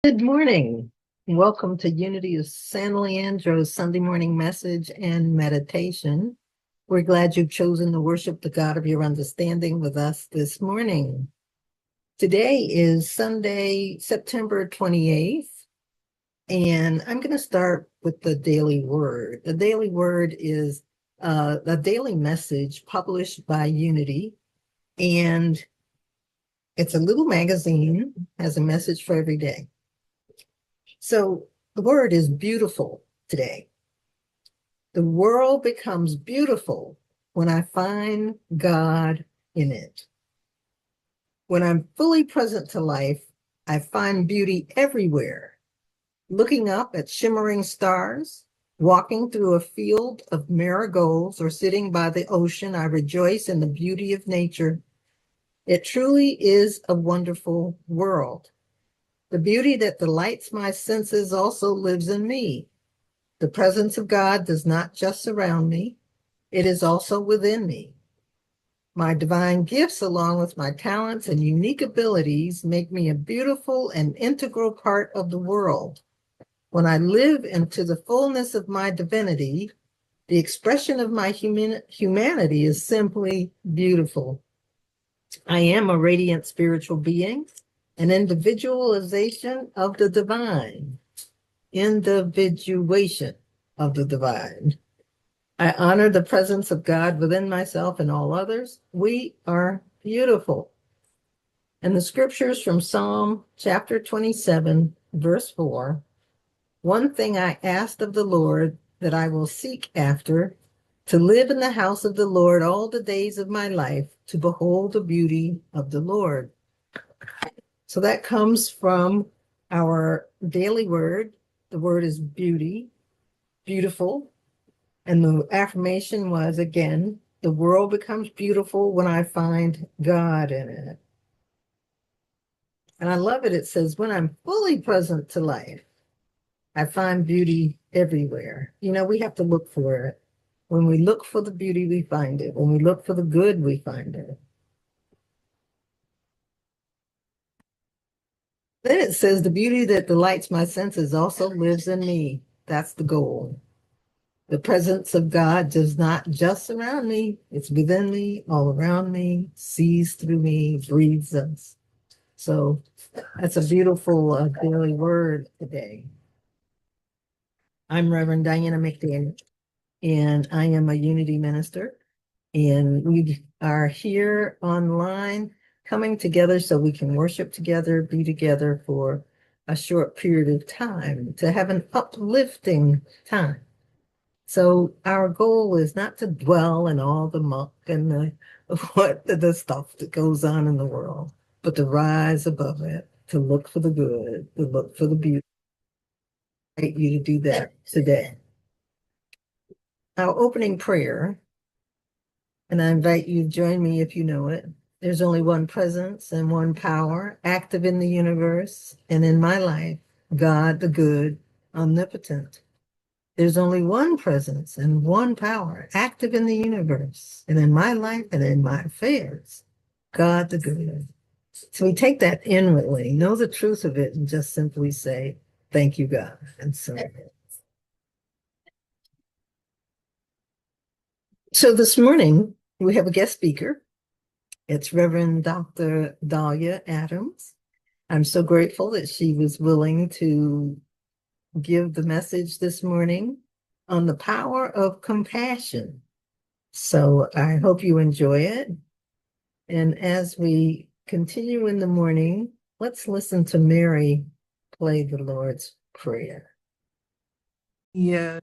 Good morning. Welcome to Unity of San Leandro's Sunday morning message and meditation. We're glad you've chosen to worship the God of your understanding with us this morning. Today is Sunday, September 28th, and I'm going to start with the daily word. The daily word is a daily message published by Unity, and it's a little magazine, has a message for every day. So the word is beautiful today. The world becomes beautiful when I find God in it. When I'm fully present to life, I find beauty everywhere. Looking up at shimmering stars, walking through a field of marigolds, or sitting by the ocean, I rejoice in the beauty of nature. It truly is a wonderful world. The beauty that delights my senses also lives in me. The presence of God does not just surround me, it is also within me. My divine gifts, along with my talents and unique abilities, make me a beautiful and integral part of the world. When I live into the fullness of my divinity, the expression of my humanity is simply beautiful. I am a radiant spiritual being, an individualization of the divine, individuation of the divine. I honor the presence of God within myself and all others. We are beautiful. And the scriptures from Psalm chapter 27, verse 4. One thing I asked of the Lord that I will seek after, to live in the house of the Lord all the days of my life, to behold the beauty of the Lord. So that comes from our daily word. The word is beauty, beautiful. And the affirmation was, again, the world becomes beautiful when I find God in it. And I love it. It says, when I'm fully present to life, I find beauty everywhere. You know, we have to look for it. When we look for the beauty, we find it. When we look for the good, we find it. Then it says, the beauty that delights my senses also lives in me. That's the goal. The presence of God does not just surround me, it's within me, all around me, sees through me, breathes us. So that's a beautiful daily word today. I'm Reverend Diana McDaniel, and I am a Unity minister. And we are here online coming together so we can worship together, be together for a short period of time, to have an uplifting time. So our goal is not to dwell in all the muck and the stuff that goes on in the world, but to rise above it, to look for the good, to look for the beauty. I invite you to do that today. Our opening prayer, and I invite you to join me if you know it. There's only one presence and one power active in the universe and in my life, God the good, omnipotent. There's only one presence and one power active in the universe and in my life and in my affairs, God the good. So we take that inwardly, know the truth of it, and just simply say, thank you, God. And so this morning we have a guest speaker. It's Reverend Dr. Dahlia Adams. I'm so grateful that she was willing to give the message this morning on the power of compassion. So I hope you enjoy it. And as we continue in the morning, let's listen to Mary play the Lord's Prayer. Yeah.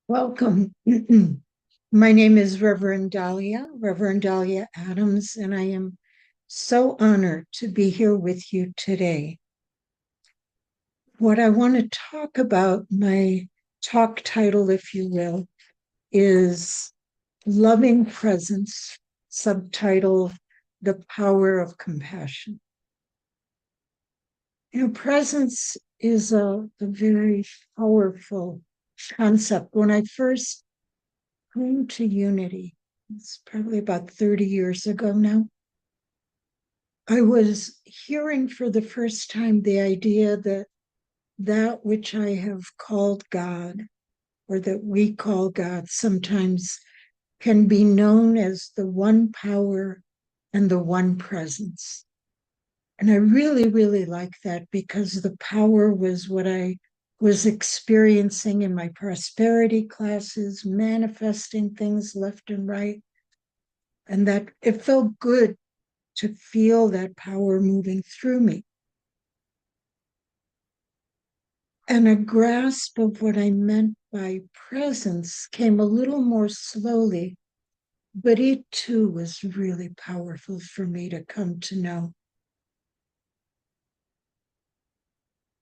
Welcome. My name is Reverend Dahlia Adams, and I am so honored to be here with you today. What I want to talk about, my talk title, if you will, is Loving Presence, subtitle, The Power of Compassion. Presence is a very powerful concept. When I first came to Unity, it's probably about 30 years ago now, I was hearing for the first time the idea that that which I have called God, or that we call God sometimes, can be known as the one power and the one presence. And I really, really like that because the power was what I was experiencing in my prosperity classes, manifesting things left and right. And that it felt good to feel that power moving through me. And a grasp of what I meant by presence came a little more slowly, but it too was really powerful for me to come to know.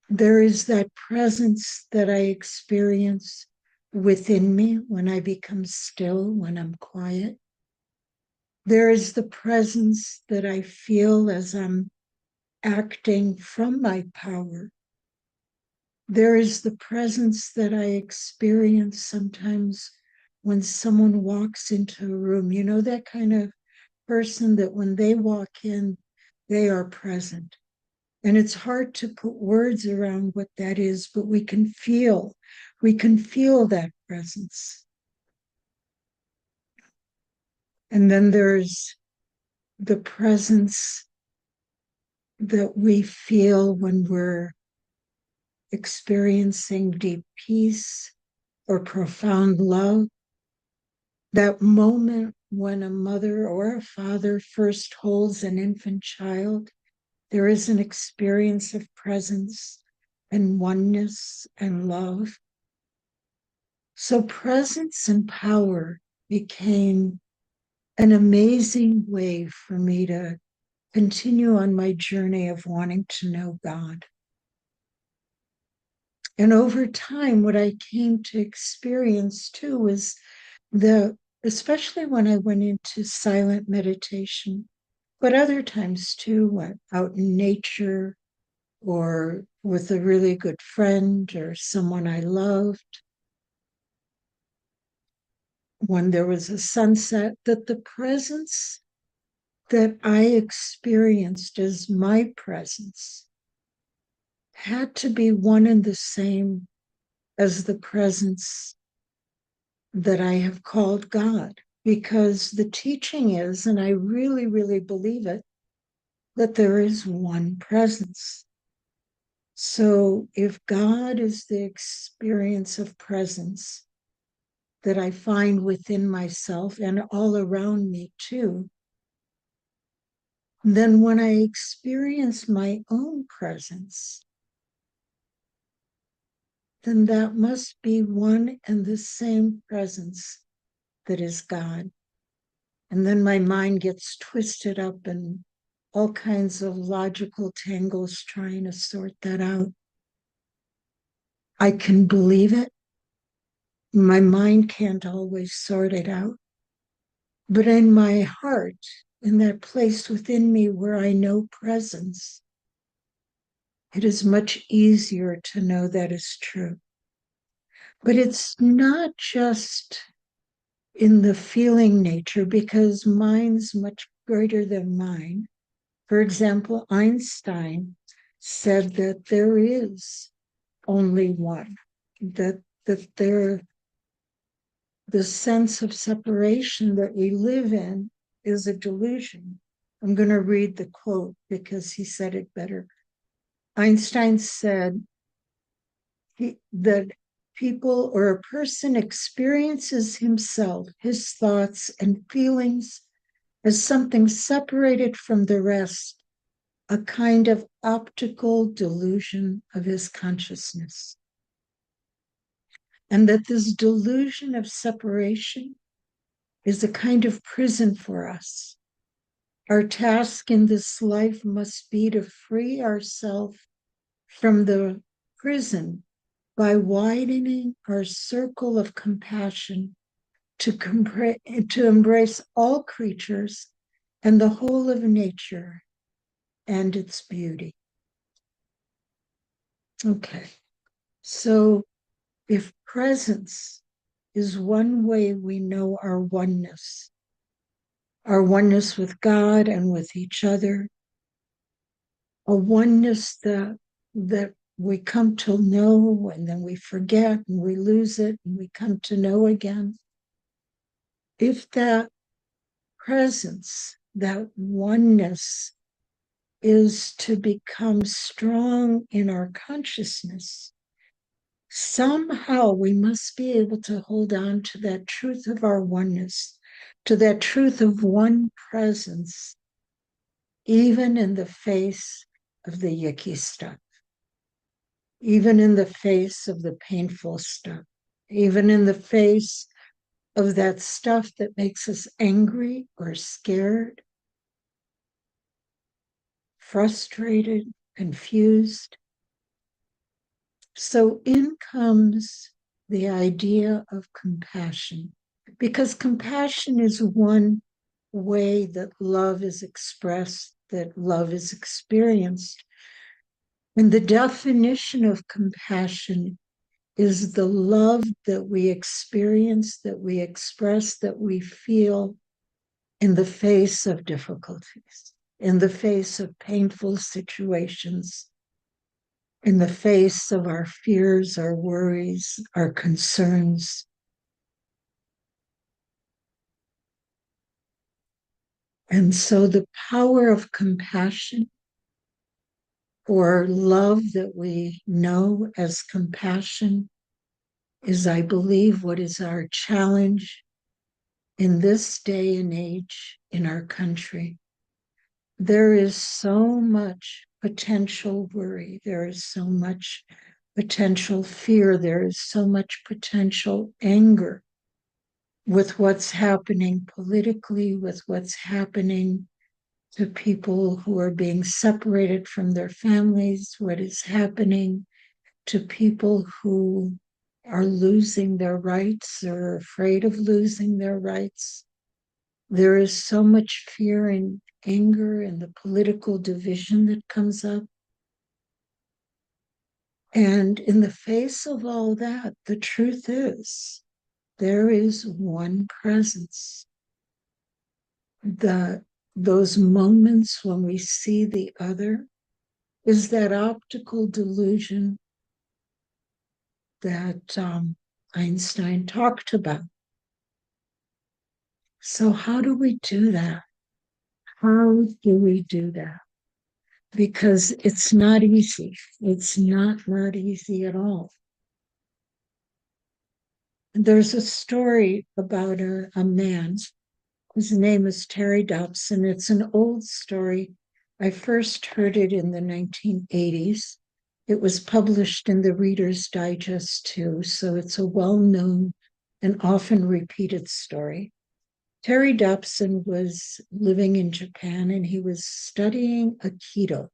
There is that presence that I experience within me when I become still, when I'm quiet. There is the presence that I feel as I'm acting from my power. There is the presence that I experience sometimes when someone walks into a room. You know, that kind of person that when they walk in, they are present. And it's hard to put words around what that is, but we can feel that presence. And then there's the presence that we feel when we're experiencing deep peace or profound love. That moment when a mother or a father first holds an infant child, there is an experience of presence and oneness and love. So presence and power became an amazing way for me to continue on my journey of wanting to know God. And over time, what I came to experience too was especially when I went into silent meditation, but other times too, out in nature or with a really good friend or someone I loved, when there was a sunset, that the presence that I experienced as my presence had to be one and the same as the presence that I have called God. Because the teaching is, and I really, really believe it, that there is one presence. So if God is the experience of presence that I find within myself and all around me too, then when I experience my own presence, then that must be one and the same presence that is God. And then my mind gets twisted up in all kinds of logical tangles trying to sort that out. I can believe it. My mind can't always sort it out. But in my heart, in that place within me where I know presence, it is much easier to know that is true. But it's not just in the feeling nature, because mine's much greater than mine. For example, Einstein said that there is only one, that there, the sense of separation that we live in is a delusion. I'm going to read the quote because he said it better. Einstein said that people or a person experiences himself, his thoughts and feelings as something separated from the rest, a kind of optical delusion of his consciousness. and that this delusion of separation is a kind of prison for us. Our task in this life must be to free ourselves from the prison by widening our circle of compassion to embrace all creatures and the whole of nature and its beauty. Okay, so if presence is one way we know our oneness with God and with each other, a oneness that we come to know and then we forget and we lose it and we come to know again. If that presence, that oneness is to become strong in our consciousness, somehow we must be able to hold on to that truth of our oneness, to that truth of one presence, even in the face of the yucky stuff, even in the face of the painful stuff, even in the face of that stuff that makes us angry or scared, frustrated, confused. So in comes the idea of compassion, because compassion is one way that love is expressed, that love is experienced. And the definition of compassion is the love that we experience, that we express, that we feel in the face of difficulties, in the face of painful situations, in the face of our fears, our worries, our concerns. And so the power of compassion, or love that we know as compassion, is, I believe, what is our challenge in this day and age in our country. There is so much potential worry, there is so much potential fear, there is so much potential anger with what's happening politically, with what's happening to people who are being separated from their families, what is happening to people who are losing their rights or afraid of losing their rights. There is so much fear and anger and the political division that comes up. And in the face of all that, the truth is there is one presence. Those moments when we see the other is that optical delusion that Einstein talked about. So how do we do that? How do we do that? Because it's not easy. It's not easy at all. There's a story about a man. His name is Terry Dobson. It's an old story. I first heard it in the 1980s. It was published in the Reader's Digest too, so it's a well-known and often repeated story. Terry Dobson was living in Japan and he was studying Aikido.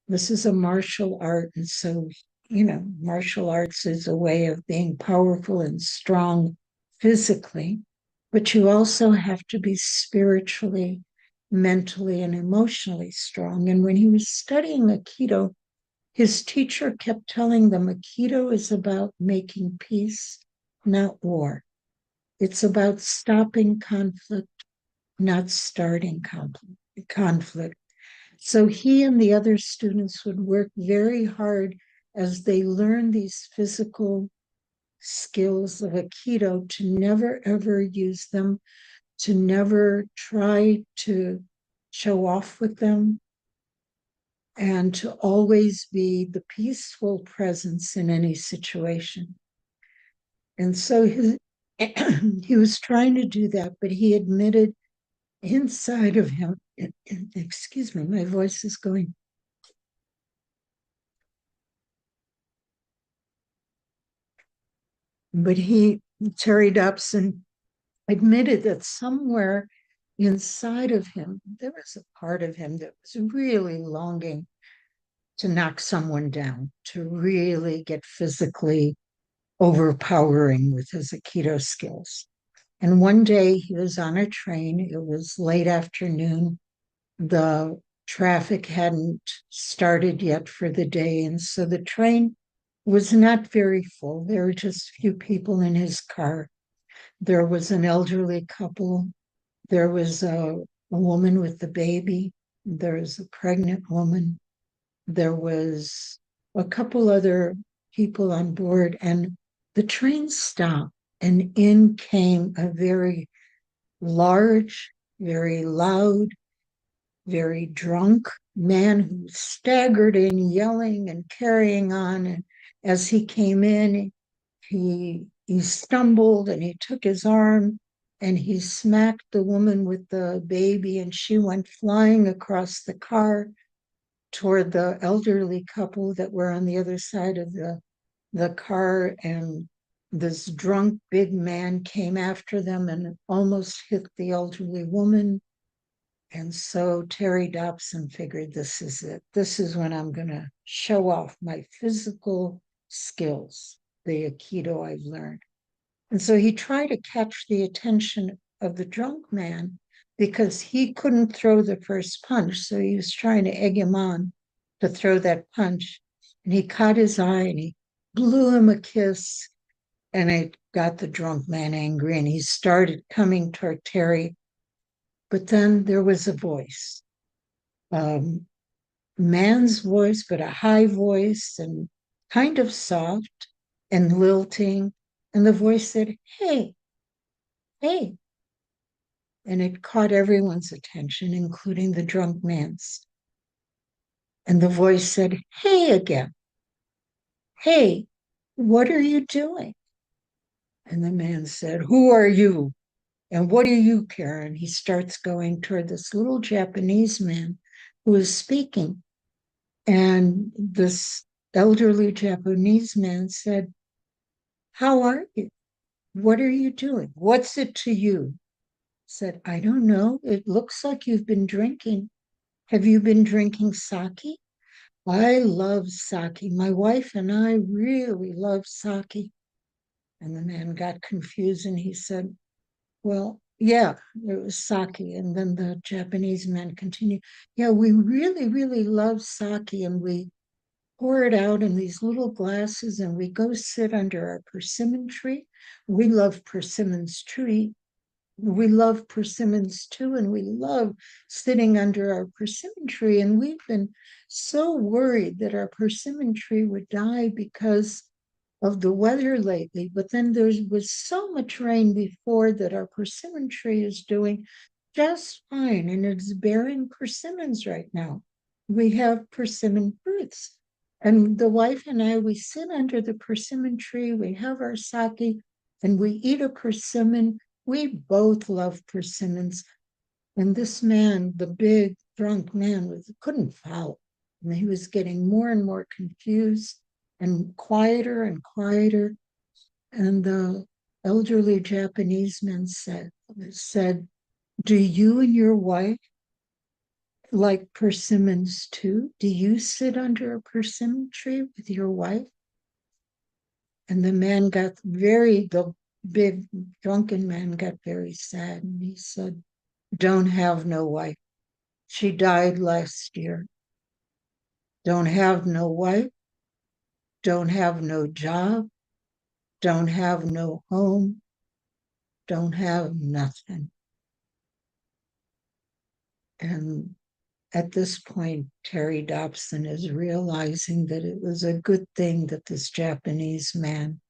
This is a martial art, and so, martial arts is a way of being powerful and strong physically, but you also have to be spiritually, mentally, and emotionally strong. And when he was studying Aikido, his teacher kept telling them Aikido is about making peace, not war. It's about stopping conflict, not starting conflict. So he and the other students would work very hard as they learned these physical skills of Aikido to never, ever use them, to never try to show off with them, and to always be the peaceful presence in any situation. And so he was trying to do that, but he admitted inside of him, excuse me, my voice is going. But Terry Dobson, admitted that somewhere inside of him, there was a part of him that was really longing to knock someone down, to really get physically overpowering with his Aikido skills. And one day he was on a train. It was late afternoon. The traffic hadn't started yet for the day. And so the train was not very full. There were just a few people in his car. There was an elderly couple. There was a woman with the baby. There was a pregnant woman. There was a couple other people on board, and the train stopped, and in came a very large, very loud, very drunk man who staggered in, yelling and carrying on. And as he came in, he stumbled and he took his arm and he smacked the woman with the baby, and she went flying across the car toward the elderly couple that were on the other side of the car. And this drunk big man came after them and almost hit the elderly woman. And so Terry Dobson figured, this is it. This is when I'm going to show off my physical skills, the Aikido I've learned. And so he tried to catch the attention of the drunk man because he couldn't throw the first punch. So he was trying to egg him on to throw that punch. And he caught his eye and he blew him a kiss. And it got the drunk man angry and he started coming toward Terry. But then there was a voice, man's voice, but a high voice and kind of soft and lilting. And the voice said, "Hey, hey." And it caught everyone's attention, including the drunk man's. And the voice said, "Hey again. Hey, what are you doing?" And the man said, "Who are you? And what do you care?" And he starts going toward this little Japanese man who is speaking. And this elderly Japanese man said, "How are you? What are you doing? What's it to you?" Said, "I don't know. It looks like you've been drinking. Have you been drinking sake?" "I love sake. My wife and I really love sake." And the man got confused and he said, "Well, yeah, it was sake." And then the Japanese man continued, "Yeah, we really, really love sake, and we pour it out in these little glasses and we go sit under our persimmon tree. We love persimmons tree. We love persimmons too, and we love sitting under our persimmon tree. And we've been so worried that our persimmon tree would die because of the weather lately. But then there was so much rain before that our persimmon tree is doing just fine, and it's bearing persimmons right now. We have persimmon fruits. And the wife and I, we sit under the persimmon tree, we have our sake, and we eat a persimmon. We both love persimmons." And this man, the big drunk man, couldn't follow. And he was getting more and more confused and quieter and quieter. And the elderly Japanese man said, "Do you and your wife like persimmons too? Do you sit under a persimmon tree with your wife?" And the big drunken man got very sad. And he said, "Don't have no wife. She died last year. Don't have no wife. Don't have no job. Don't have no home. Don't have nothing." And at this point, Terry Dobson is realizing that it was a good thing that this Japanese man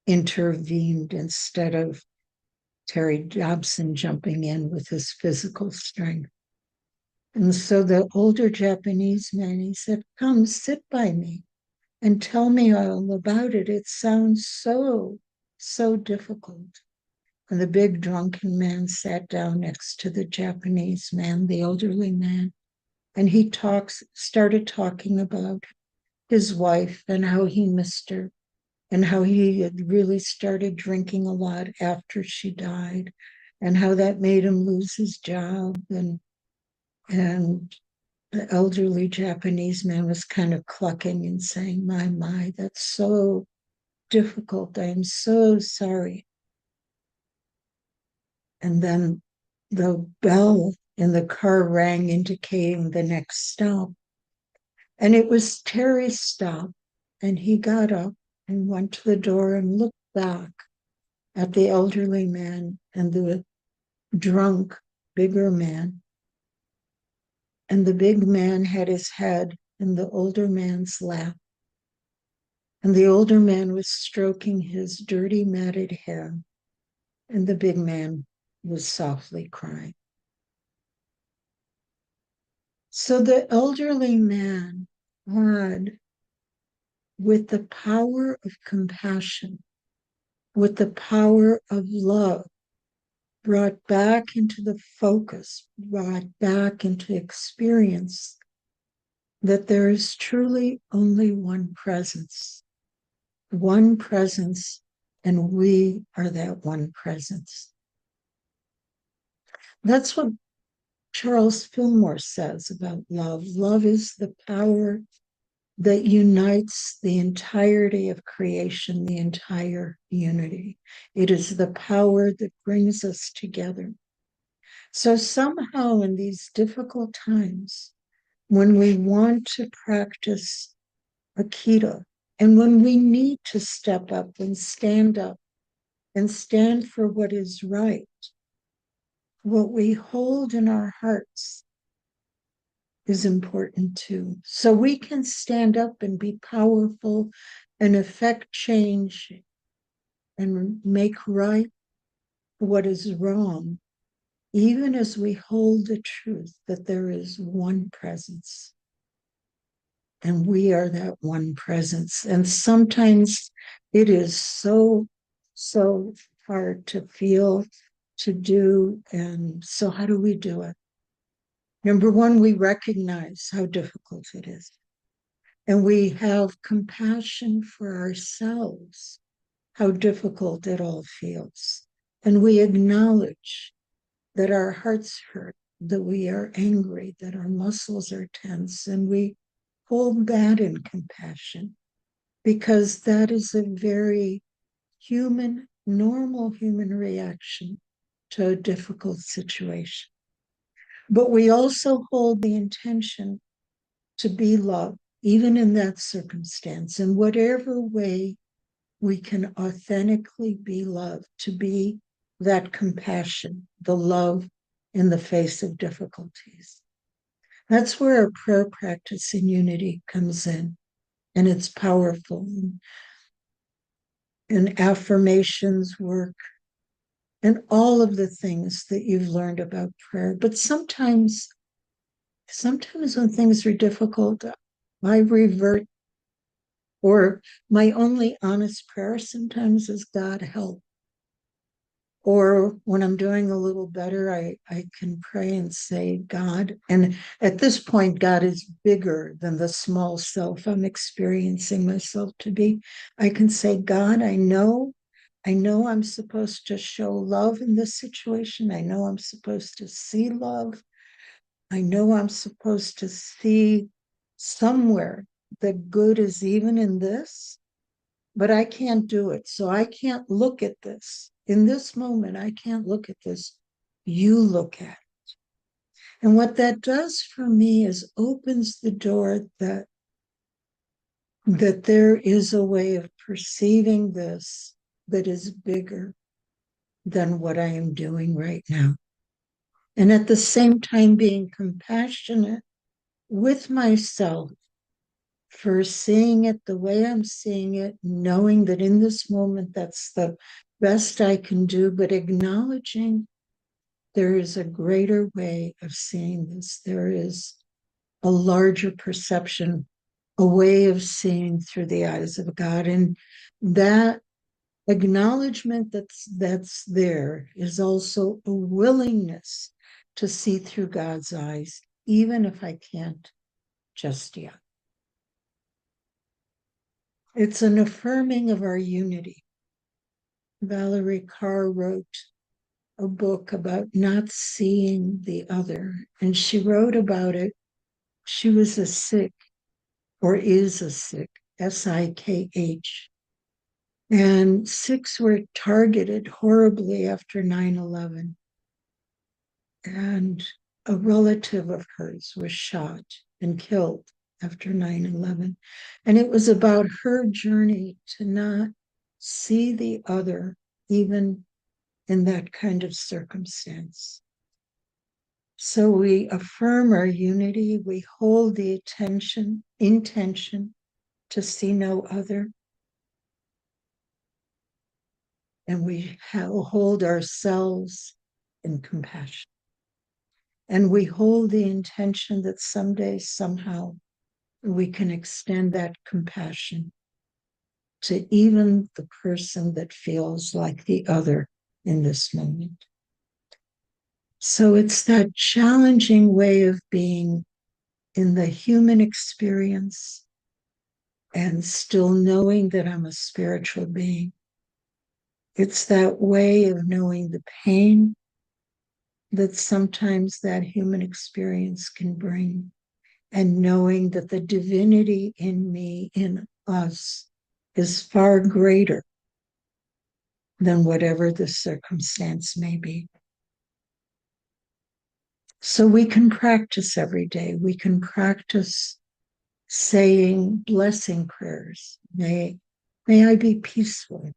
intervened instead of Terry Dobson jumping in with his physical strength. And so the older Japanese man, he said, "Come sit by me and tell me all about it. It sounds so, so difficult." And the big drunken man sat down next to the Japanese man, the elderly man, and he started talking about his wife and how he missed her and how he had really started drinking a lot after she died, and how that made him lose his job. And the elderly Japanese man was kind of clucking and saying, my, that's so difficult. I am so sorry. And then the bell in the car rang, indicating the next stop. And it was Terry's stop. And he got up and went to the door and looked back at the elderly man and the drunk, bigger man. And the big man had his head in the older man's lap. And the older man was stroking his dirty, matted hair. And the big man was softly crying. So the elderly man had, with the power of compassion, with the power of love, brought back into the focus, brought back into experience that there is truly only one presence, and we are that one presence. That's what Charles Fillmore says about love. Love is the power that unites the entirety of creation, the entire unity. It is the power that brings us together. So somehow in these difficult times, when we want to practice Akita, and when we need to step up and stand for what is right, what we hold in our hearts is important too. So we can stand up and be powerful and affect change and make right what is wrong, even as we hold the truth that there is one presence. And we are that one presence. And sometimes it is so hard to feel, to do. And so how do we do it? Number one, we recognize how difficult it is. And we have compassion for ourselves, how difficult it all feels. And we acknowledge that our hearts hurt, that we are angry, that our muscles are tense, and we hold that in compassion, because that is a very human, normal human reaction to a difficult situation. But we also hold the intention to be loved, even in that circumstance, in whatever way we can authentically be loved, to be that compassion, the love in the face of difficulties. That's where our prayer practice in unity comes in, and it's powerful. And affirmations work, and all of the things that you've learned about prayer. But sometimes when things are difficult, I revert, or my only honest prayer sometimes is, God help. Or when I'm doing a little better, I can pray and say, God. And at this point, God is bigger than the small self I'm experiencing myself to be. I can say, God, I know I'm supposed to show love in this situation. I know I'm supposed to see love. I know I'm supposed to see somewhere that good is even in this, but I can't do it. So I can't look at this. In this moment, I can't look at this. You look at it. And what that does for me is opens the door that there is a way of perceiving this that is bigger than what I am doing right now. And at the same time, being compassionate with myself for seeing it the way I'm seeing it, knowing that in this moment that's the best I can do, but acknowledging there is a greater way of seeing this. There is a larger perception, a way of seeing through the eyes of God. And that acknowledgement that's there is also a willingness to see through God's eyes, even if I can't just yet. It's an affirming of our unity. Valerie Carr wrote a book about not seeing the other, and she wrote about it. She was a Sikh, or is a Sikh, Sikh. And Sikhs were targeted horribly after 9/11. And a relative of hers was shot and killed after 9/11. And it was about her journey to not see the other, even in that kind of circumstance. So we affirm our unity, we hold the intention to see no other, and we hold ourselves in compassion. And we hold the intention that someday, somehow, we can extend that compassion to even the person that feels like the other in this moment. So it's that challenging way of being in the human experience and still knowing that I'm a spiritual being. It's that way of knowing the pain that sometimes that human experience can bring, and knowing that the divinity in me, in us, is far greater than whatever the circumstance may be. So we can practice every day. We can practice saying blessing prayers. May I be peaceful.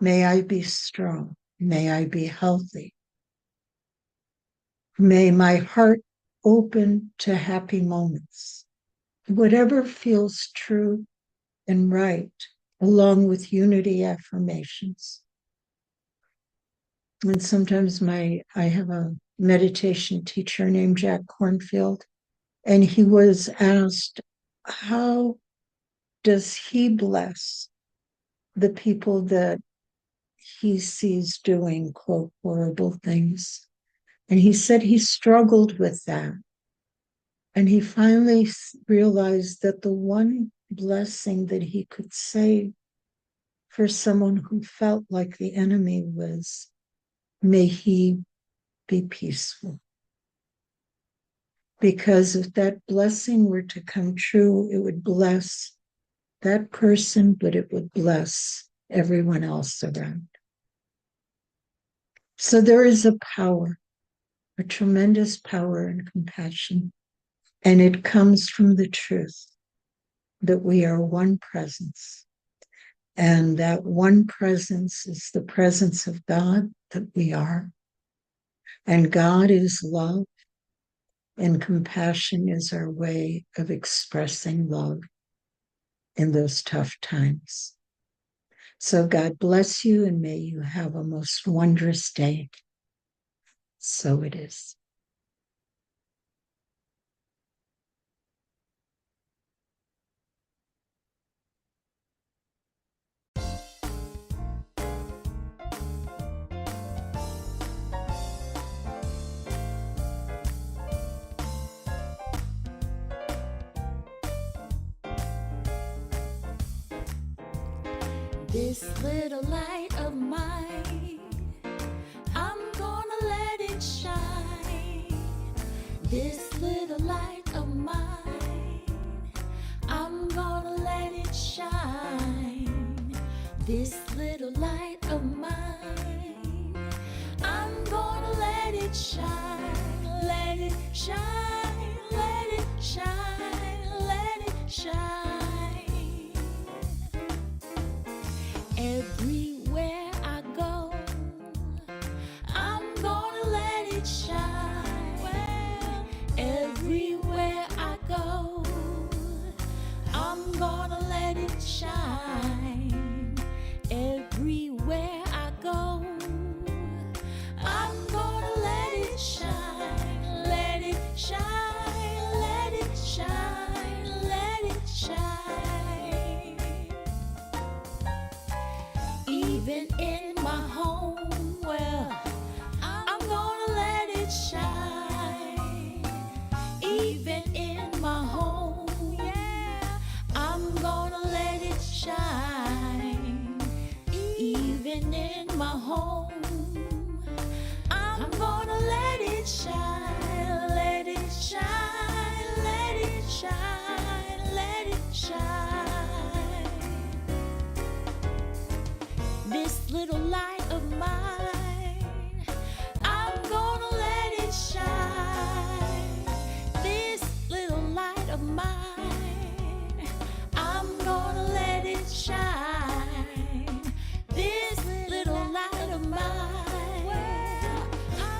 May I be strong. May I be healthy. May my heart open to happy moments. Whatever feels true and right, along with unity affirmations. And sometimes I have a meditation teacher named Jack Kornfield, and he was asked, how does he bless the people that he sees doing, quote, horrible things? And he said he struggled with that. And he finally realized that the one blessing that he could say for someone who felt like the enemy was, may he be peaceful. Because if that blessing were to come true, it would bless that person, but it would bless everyone else around. So there is a power, a tremendous power in compassion, and it comes from the truth that we are one presence. And that one presence is the presence of God that we are. And God is love, and compassion is our way of expressing love in those tough times. So God bless you, and may you have a most wondrous day. So it is. This little light of mine, I'm gonna let it shine. This little light of mine, I'm gonna let it shine. This little light of mine, I'm gonna let it shine. Let it shine, let it shine, let it shine. Everywhere I go, I'm gonna let it shine. Well, everywhere I go, I'm gonna let it shine. Everywhere I go, I'm gonna let it shine. Let it shine, let it shine, let it shine. little light of mine, I'm gonna let it shine. This little light of mine, I'm gonna let it shine. This little light of mine,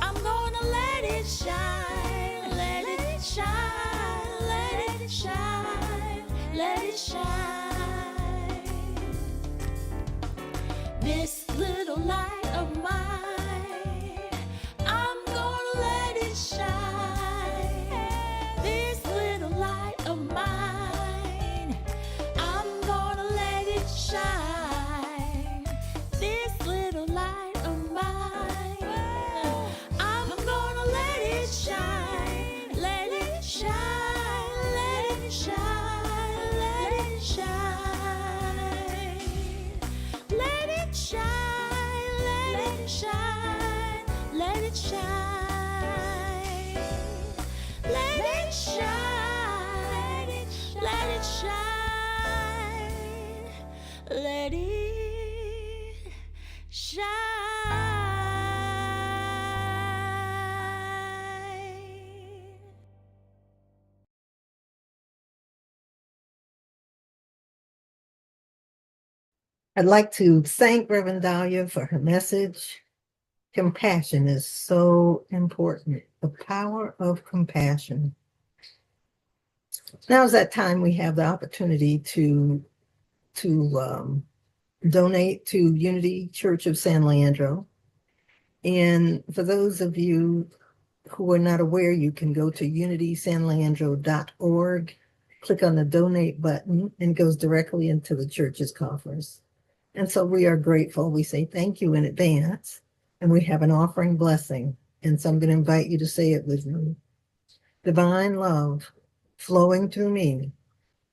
I'm gonna let it shine. Let it shine, let it shine, let it shine. This little light of mine, I'm gonna let it shine. This little light of mine, I'm gonna let it shine. This little light of mine, I'm gonna let it shine. Let it shine, let it shine, let it shine. Let it shine, let it shine, let it shine. Let it shine, let it shine, let it shine. I'd like to thank Reverend Dahlia for her message. Compassion is so important. The power of compassion. Now is that time we have the opportunity to donate to Unity Church of San Leandro. And for those of you who are not aware, you can go to unitysanleandro.org, click on the donate button, and it goes directly into the church's coffers. And so we are grateful. We say thank you in advance. And we have an offering blessing. And so I'm going to invite you to say it with me. Divine love flowing through me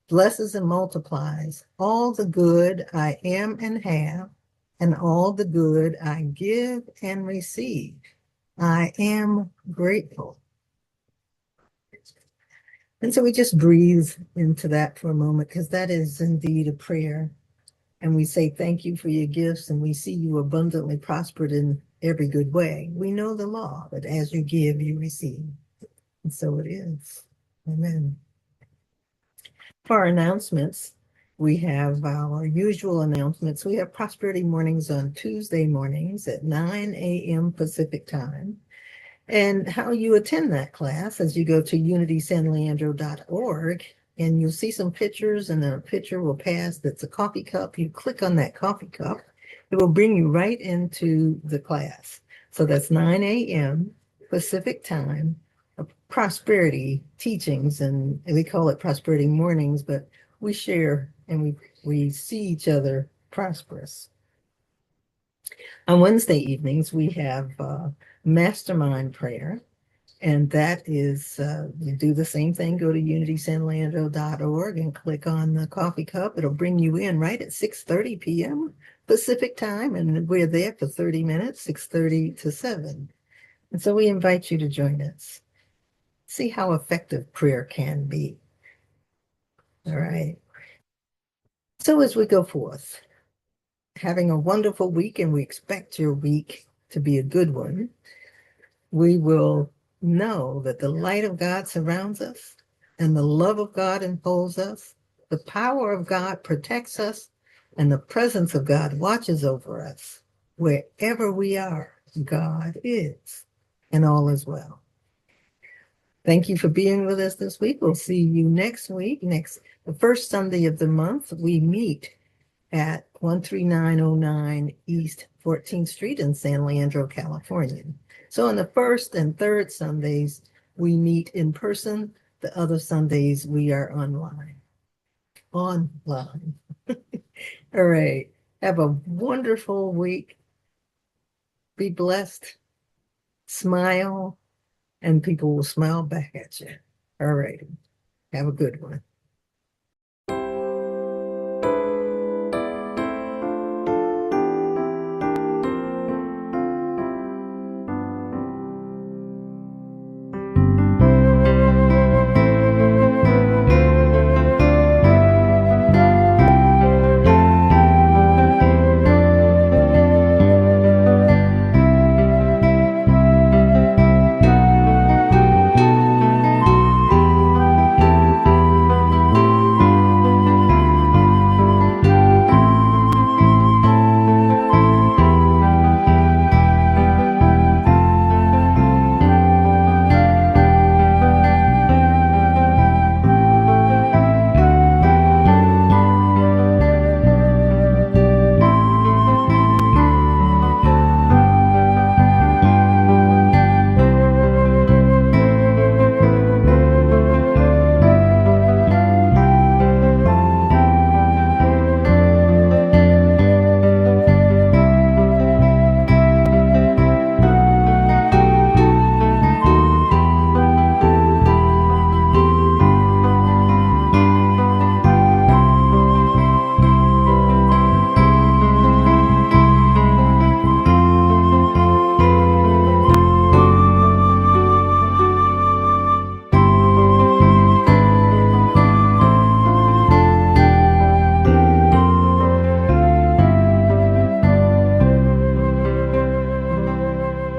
blesses and multiplies all the good I am and have, and all the good I give and receive. I am grateful. And so we just breathe into that for a moment, because that is indeed a prayer. And we say thank you for your gifts, and we see you abundantly prospered in every good way. We know the law, that as you give, you receive. And so it is. Amen. For our announcements, we have our usual announcements. We have Prosperity Mornings on Tuesday mornings at 9 a.m. Pacific time. And how you attend that class is you go to unitysanleandro.org, and you'll see some pictures, and a picture will pass that's a coffee cup. You click on that coffee cup, it will bring you right into the class. So that's 9 a.m. Pacific time, prosperity teachings, and we call it Prosperity Mornings, but we share and we see each other prosperous. On Wednesday evenings, we have mastermind prayer. And that is, you do the same thing, go to unitysanleandro.org and click on the coffee cup. It'll bring you in right at 6:30 p.m. Pacific time. And we're there for 30 minutes, 6:30 to 7. And so we invite you to join us. See how effective prayer can be. All right. So as we go forth, having a wonderful week, and we expect your week to be a good one, we will know that the light of God surrounds us, and the love of God enfolds us, the power of God protects us, and the presence of God watches over us. Wherever we are, God is, and all is well. Thank you for being with us this week. We'll see you next week. The first Sunday of the month, we meet at 13909 East 14th Street in San Leandro, California. So on the first and third Sundays, we meet in person. The other Sundays, we are online. All right. Have a wonderful week. Be blessed. Smile, and people will smile back at you. All right. Have a good one.